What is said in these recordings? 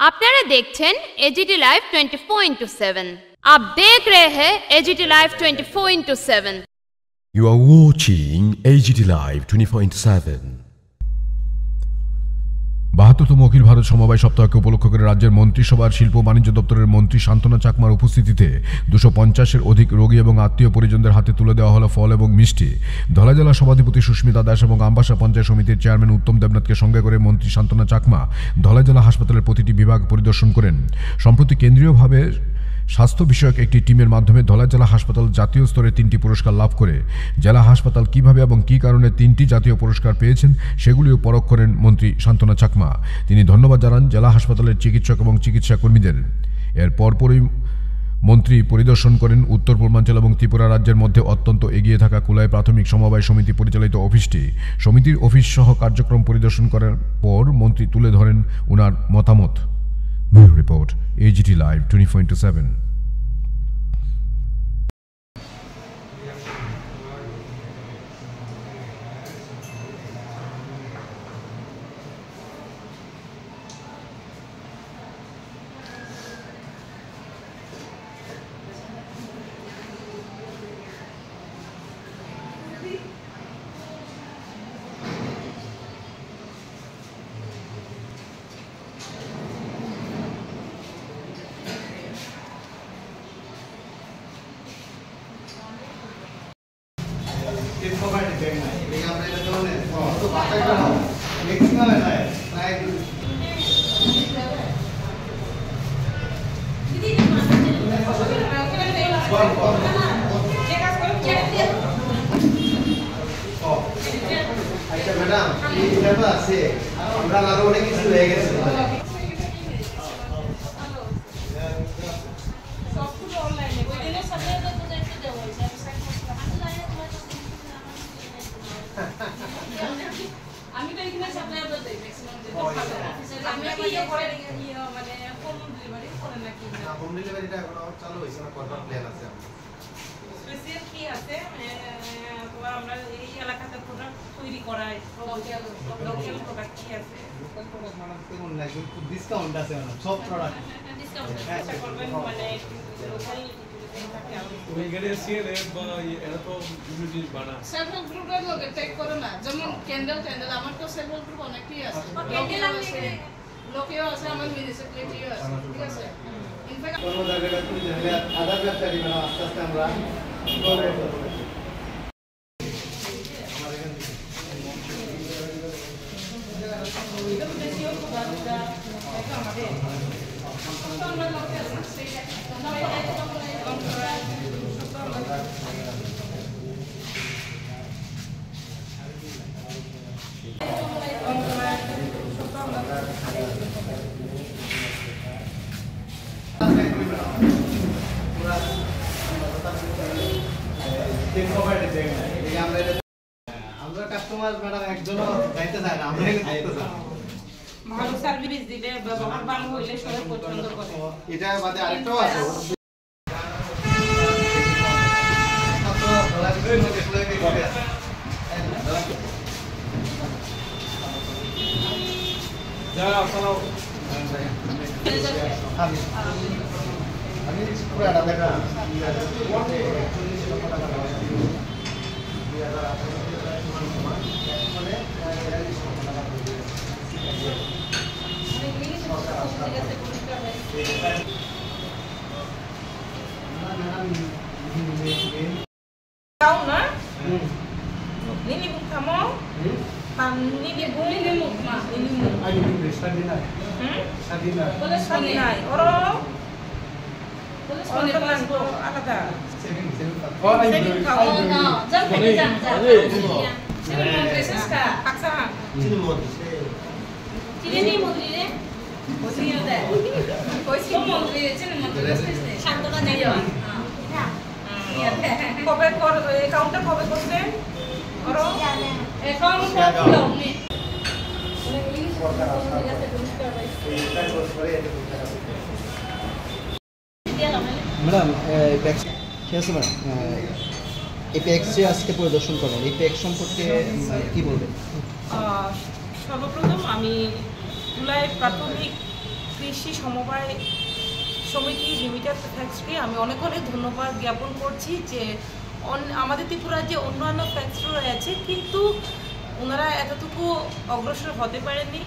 আপনারা দেখছেন AGT live 24/7। आप देख रहे हैं AGT live 24/7। You are watching AGT Live 24/7। 72তম অখিল ভারত সমবায় সপ্তাহকে উপলক্ষ করে রাজ্যের মন্ত্রিসভার শিল্প বাণিজ্য দপ্তরের মন্ত্রী শান্তনা চাকমার উপস্থিতিতে 250-এর অধিক রোগী এবং আত্মীয় পরিজনদের হাতে তুলে দেওয়া হলো ফল এবং মিষ্টি। ধলাই জেলা সভাধিপতি সুস্মিতা দাস এবং আমবাসা পঞ্চায়েত সমিতির চেয়ারম্যান উত্তম দেবনাথকে সঙ্গে করে মন্ত্রী শান্তনা চাকমা ধলাই জেলা হাসপাতালের প্রতিটি বিভাগ পরিদর্শন করেন। সম্প্রতি কেন্দ্রীয়ভাবে স্বাস্থ্য বিষয়ক একটি টিমের মাধ্যমে ধলাই জেলা হাসপাতাল জাতীয় স্তরে 3টি পুরস্কার লাভ করে। জেলা হাসপাতাল কিভাবে এবং কী কারণে 3টি জাতীয় পুরস্কার পেয়েছেন সেগুলিও পরখ করেন মন্ত্রী শান্তনা চাকমা। তিনি ধন্যবাদ জানান জেলা হাসপাতালের চিকিৎসক এবং চিকিৎসা কর্মীদের। এর পরপরই মন্ত্রী পরিদর্শন করেন উত্তর পূর্বাঞ্চল এবং ত্রিপুরা রাজ্যের মধ্যে অত্যন্ত এগিয়ে থাকা কুলাই প্রাথমিক সমবায় সমিতি পরিচালিত অফিসটি। সমিতির অফিস সহ কার্যক্রম পরিদর্শন করার পর মন্ত্রী তুলে ধরেন ওনার মতামত। Bureau Report, AGT Live 24/7। Discount আছে না সব প্রোডাক্ট ডিসকাউন্ট আচ্ছা করবেন মানে লোকাল ওইখানে সিএলএ বা এরা তো ইউনিটি বানা সেলফ গ্রুপের লোকে টেক করে না যেমন ক্যান্ডেল আমার তো সেলফ গ্রুপ অনেকই আছে ক্যান্ডেল আছে লোকেও আছে আমার মিউনিসিপ্যালিটিও আছে ঠিক আছে ইনফ্যাক্ট কোন জায়গাটা তুমি জানলে আধার কার্ড দিবেন আস্তে আস্তে আমরা করে করব আমরা কাস্টমার ম্যাডাম একজনও যাইতে চায় না, আমরা যাইতে চাই। ভালো সার্ভিস দিলে ব্যবহার ভালো হইলে সবাই পছন্দ করে। এটা বাদে আরেকটাও আছে। আমি পুরাটা দেখা tahu na? Nini buk kamu? Nini buk ma? Nini buk? Ayo buk Sadinai. Sadinai. Boleh Sadinai. Orang. Boleh teman tu apa dah? Oh, ayo. Oh, no. Jangan. Sini mau proses kah? Paksa. Sini mau. Sini ni mau ni. Sini ada. Kau sini mau ni. Sini mau proses. Shantana jaya. কবে অ্যাকাউন্টটা কবে করছেন ওরো account করলাম নি madam packs ঠিক আছে madam এই packs যে আজকে পরিদর্শন করলেন এই প্যাক্স সম্পর্কে কি বলবেন? সর্বপ্রথম আমি জুলাই প্রাথমিক কৃষি সমবায় সমিতি লিমিটেড ফ্যাক্টরি আমি অনেক অনেক ধন্যবাদ জ্ঞাপন করছি যে আমাদের ত্রিপুরার যে অন্যান্য ফ্যাক্টরি রয়েছে কিন্তু ওনারা এতটুকু অগ্রসর হতে পারেননি।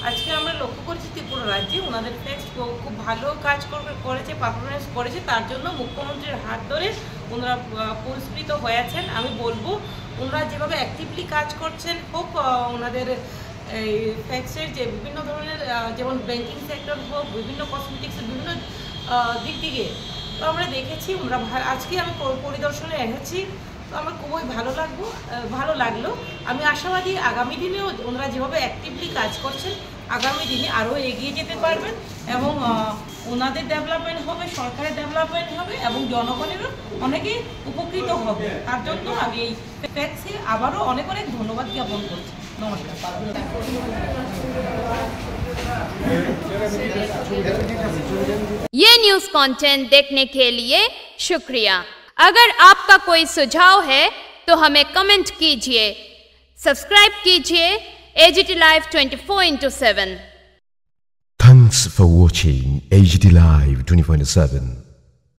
আজকে আমরা লক্ষ্য করছি ত্রিপুরা রাজ্যে ওনাদের ফ্যাক্টরি খুব ভালো কাজ করেছে, পারফরমেন্স করেছে, তার জন্য মুখ্যমন্ত্রীর হাত ধরে ওনারা পুরস্কৃত হয়েছেন। আমি বলবো ওনারা যেভাবে অ্যাক্টিভলি কাজ করছেন হোক ওনাদের এই ফ্যাক্টরির যে বিভিন্ন ধরনের যেমন ব্যাংকিং সেক্টর হোক, বিভিন্ন কসমেটিক্সের বিভিন্ন দিক থেকে তো আমরা দেখেছি। আমরা আজকে আমি পরিদর্শনে এসেছি, তো আমার খুবই ভালো লাগলো। আমি আশাবাদী আগামী দিনেও ওনারা যেভাবে অ্যাক্টিভলি কাজ করছেন আগামী দিনে আরও এগিয়ে যেতে পারবেন এবং ওনাদের ডেভেলপমেন্ট হবে, সরকারের ডেভেলপমেন্ট হবে এবং জনগণেরও অনেকেই উপকৃত হবে। তার জন্য আমি এই ফ্যাক্টসে আবারও অনেক অনেক ধন্যবাদ জ্ঞাপন করছি। নমস্কার। ये न्यूज़ कंटेंट देखने के लिए शुक्रिया। अगर आपका कोई सुझाव है तो हमें कमेंट कीजिए, सब्सक्राइब कीजिए AGT Live 24/7। Thanks for watching AGT Live 24/7.